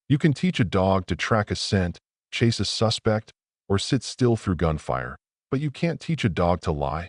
You can teach a dog to track a scent, chase a suspect, or sit still through gunfire, but you can't teach a dog to lie.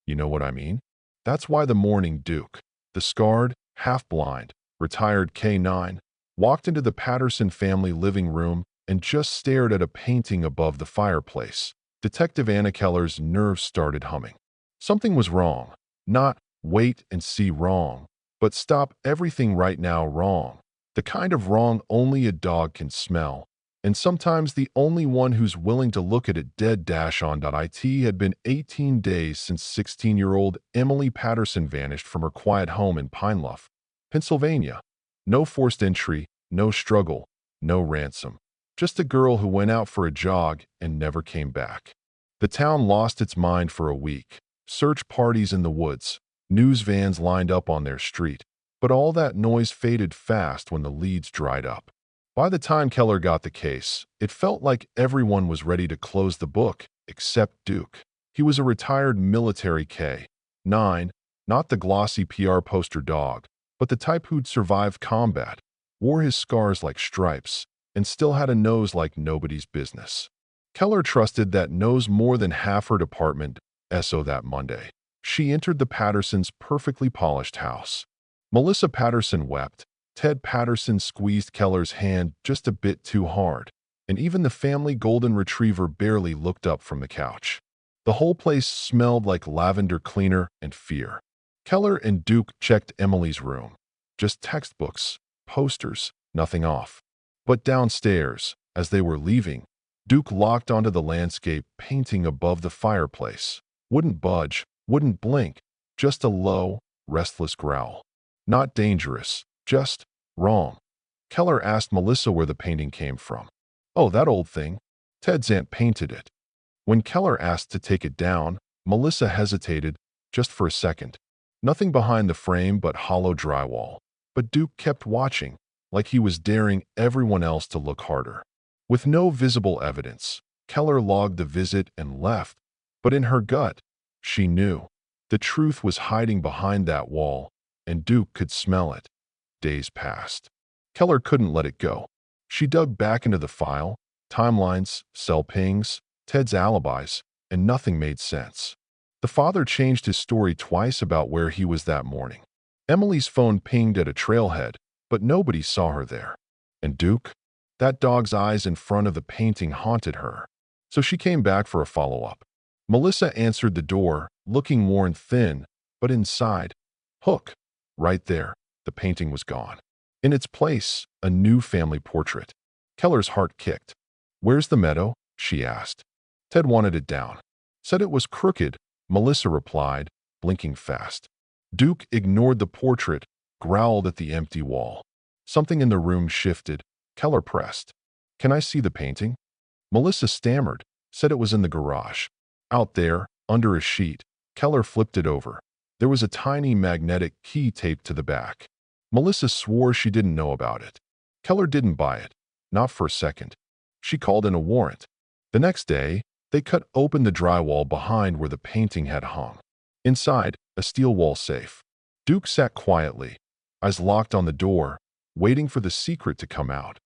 You know what I mean? That's why the morning Duke, the scarred, half-blind, retired K9, walked into the Patterson family living room and just stared at a painting above the fireplace. Detective Anna Keller's nerves started humming. Something was wrong. Not wait and see wrong, but stop everything right now wrong. The kind of wrong only a dog can smell. And sometimes the only one who's willing to look at it dead-on.it had been 18 days since 16-year-old Emily Patterson vanished from her quiet home in Pine Bluff, Pennsylvania. No forced entry, no struggle, no ransom. Just a girl who went out for a jog and never came back. The town lost its mind for a week. Search parties in the woods, news vans lined up on their street. But all that noise faded fast when the leads dried up. By the time Keller got the case, it felt like everyone was ready to close the book, except Duke. He was a retired military K9, not the glossy PR poster dog, but the type who'd survived combat, wore his scars like stripes, and still had a nose like nobody's business. Keller trusted that nose more than half her department. So that Monday, she entered the Pattersons' perfectly polished house. Melissa Patterson wept. Ted Patterson squeezed Keller's hand just a bit too hard, and even the family golden retriever barely looked up from the couch. The whole place smelled like lavender cleaner and fear. Keller and Duke checked Emily's room. Just textbooks, posters, nothing off. But downstairs, as they were leaving, Duke locked onto the landscape painting above the fireplace. Wouldn't budge, wouldn't blink, just a low, restless growl. Not dangerous, just wrong. Keller asked Melissa where the painting came from. Oh, that old thing. Ted's aunt painted it. When Keller asked to take it down, Melissa hesitated, just for a second. Nothing behind the frame but hollow drywall. But Duke kept watching, like he was daring everyone else to look harder. With no visible evidence, Keller logged the visit and left. But in her gut, she knew. The truth was hiding behind that wall, and Duke could smell it. Days passed. Keller couldn't let it go. She dug back into the file, timelines, cell pings, Ted's alibis, and nothing made sense. The father changed his story twice about where he was that morning. Emily's phone pinged at a trailhead, but nobody saw her there. And Duke? That dog's eyes in front of the painting haunted her. So she came back for a follow-up. Melissa answered the door, looking worn thin, but inside, hook. Right there, the painting was gone. In its place, a new family portrait. Keller's heart kicked. Where's the meadow? She asked. Ted wanted it down. Said it was crooked, Melissa replied, blinking fast. Duke ignored the portrait, growled at the empty wall. Something in the room shifted. Keller pressed. Can I see the painting? Melissa stammered, said it was in the garage. Out there, under a sheet. Keller flipped it over. There was a tiny magnetic key taped to the back. Melissa swore she didn't know about it. Keller didn't buy it. Not for a second. She called in a warrant. The next day, they cut open the drywall behind where the painting had hung. Inside, a steel wall safe. Duke sat quietly, eyes locked on the door, waiting for the secret to come out.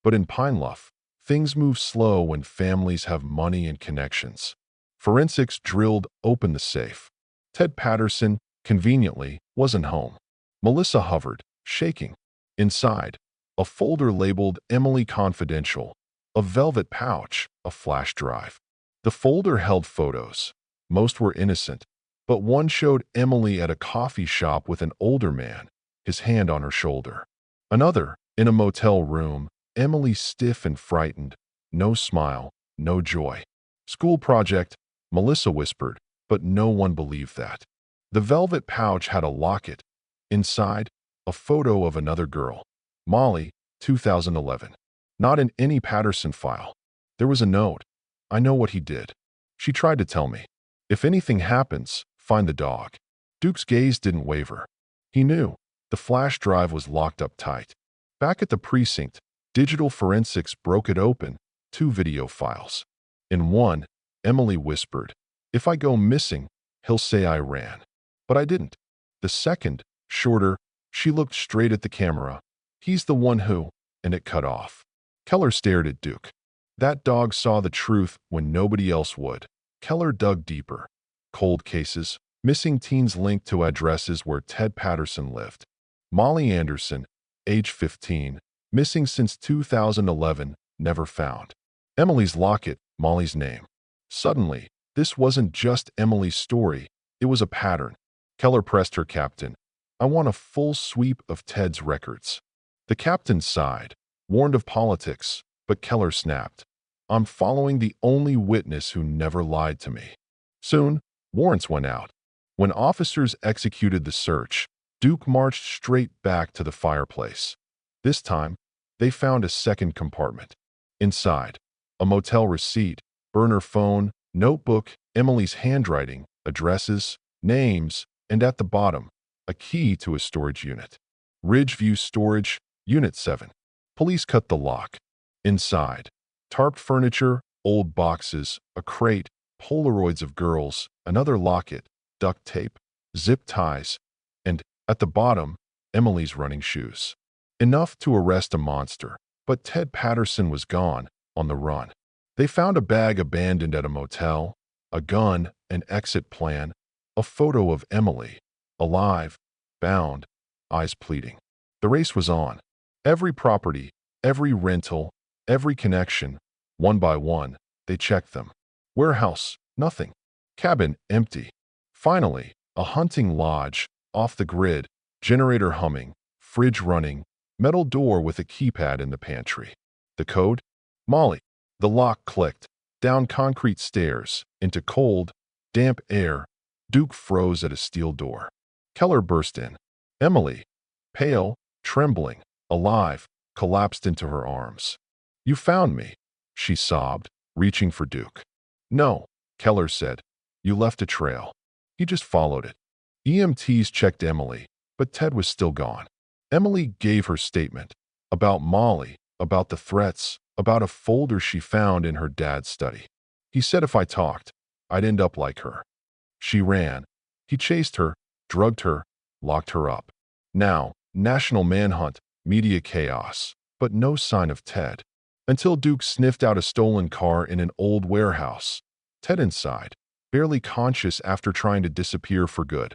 But in Pine Bluff, things move slow when families have money and connections. Forensics drilled open the safe. Ted Patterson, conveniently, wasn't home. Melissa hovered, shaking. Inside, a folder labeled Emily Confidential, a velvet pouch, a flash drive. The folder held photos. Most were innocent, but one showed Emily at a coffee shop with an older man, his hand on her shoulder. Another, in a motel room, Emily stiff and frightened, no smile, no joy. School project, Melissa whispered, but no one believed that. The velvet pouch had a locket. Inside, a photo of another girl. Molly, 2011. Not in any Patterson file. There was a note. I know what he did. She tried to tell me. If anything happens, find the dog. Duke's gaze didn't waver. He knew. The flash drive was locked up tight. Back at the precinct, digital forensics broke it open, 2 video files. In one, Emily whispered, "If I go missing, he'll say I ran." But I didn't. The second, shorter, she looked straight at the camera. "He's the one who," and it cut off. Keller stared at Duke. That dog saw the truth when nobody else would. Keller dug deeper. Cold cases, missing teens linked to addresses where Ted Patterson lived. Molly Anderson, age 15, missing since 2011, never found. Emily's locket, Molly's name. Suddenly, this wasn't just Emily's story, it was a pattern. Keller pressed her captain. I want a full sweep of Ted's records. The captain sighed, warned of politics, but Keller snapped. I'm following the only witness who never lied to me. Soon, warrants went out. When officers executed the search, Duke marched straight back to the fireplace. This time, they found a second compartment. Inside, a motel receipt, burner phone, notebook, Emily's handwriting, addresses, names, and at the bottom, a key to a storage unit. Ridgeview Storage, Unit 7. Police cut the lock. Inside, tarped furniture, old boxes, a crate, Polaroids of girls, another locket, duct tape, zip ties, and, at the bottom, Emily's running shoes. Enough to arrest a monster, but Ted Patterson was gone, on the run. They found a bag abandoned at a motel, a gun, an exit plan, a photo of Emily, alive, bound, eyes pleading. The race was on. Every property, every rental, every connection, one by one, they checked them. Warehouse, nothing. Cabin, empty. Finally, a hunting lodge, off the grid, generator humming, fridge running, metal door with a keypad in the pantry. The code? Molly. The lock clicked. Down concrete stairs, into cold, damp air. Duke froze at a steel door. Keller burst in. Emily, pale, trembling, alive, collapsed into her arms. You found me, she sobbed, reaching for Duke. No, Keller said. You left a trail. He just followed it. EMTs checked Emily, but Ted was still gone. Emily gave her statement about Molly, about the threats, about a folder she found in her dad's study. He said if I talked, I'd end up like her. She ran. He chased her, drugged her, locked her up. Now, national manhunt, media chaos, but no sign of Ted. Until Duke sniffed out a stolen car in an old warehouse. Ted inside, barely conscious after trying to disappear for good.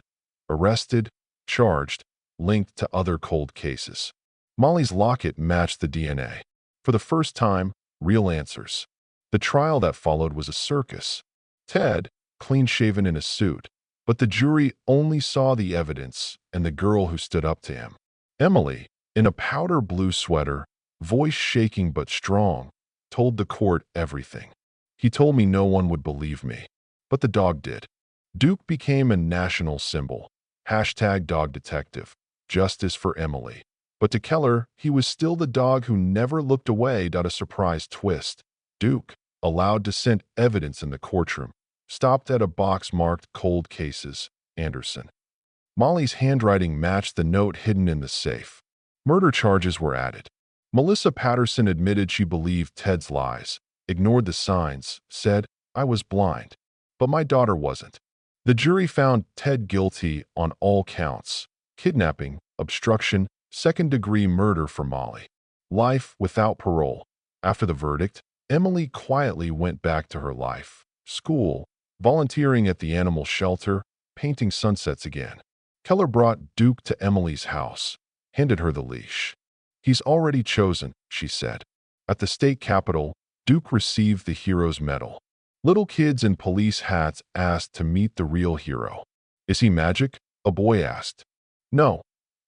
Arrested, charged, linked to other cold cases. Molly's locket matched the DNA. For the first time, real answers. The trial that followed was a circus. Ted, clean-shaven in a suit, but the jury only saw the evidence and the girl who stood up to him. Emily, in a powder blue sweater, voice shaking but strong, told the court everything. He told me no one would believe me, but the dog did. Duke became a national symbol. Hashtag dog detective. Justice for Emily. But to Keller, he was still the dog who never looked away. A surprise twist. Duke, allowed to scent evidence in the courtroom, stopped at a box marked Cold Cases, Anderson. Molly's handwriting matched the note hidden in the safe. Murder charges were added. Melissa Patterson admitted she believed Ted's lies, ignored the signs, said, I was blind. But my daughter wasn't. The jury found Ted guilty on all counts: kidnapping, obstruction, second-degree murder for Molly. Life without parole. After the verdict, Emily quietly went back to her life. School, volunteering at the animal shelter, painting sunsets again. Keller brought Duke to Emily's house, handed her the leash. He's already chosen, she said. At the state capitol, Duke received the Hero's Medal. Little kids in police hats asked to meet the real hero. Is he magic? A boy asked. No,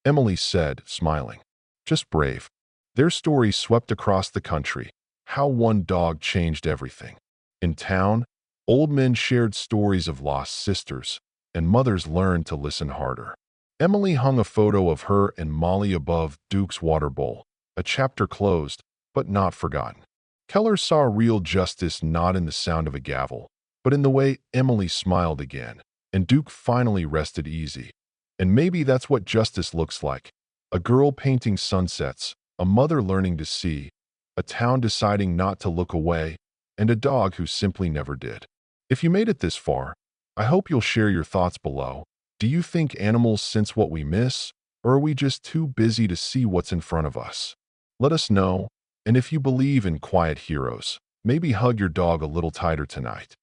Emily said, smiling. Just brave. Their story swept across the country. How one dog changed everything. In town, old men shared stories of lost sisters, and mothers learned to listen harder. Emily hung a photo of her and Molly above Duke's water bowl. A chapter closed, but not forgotten. Keller saw real justice not in the sound of a gavel, but in the way Emily smiled again, and Duke finally rested easy. And maybe that's what justice looks like. A girl painting sunsets, a mother learning to see, a town deciding not to look away, and a dog who simply never did. If you made it this far, I hope you'll share your thoughts below. Do you think animals sense what we miss, or are we just too busy to see what's in front of us? Let us know. And if you believe in quiet heroes, maybe hug your dog a little tighter tonight.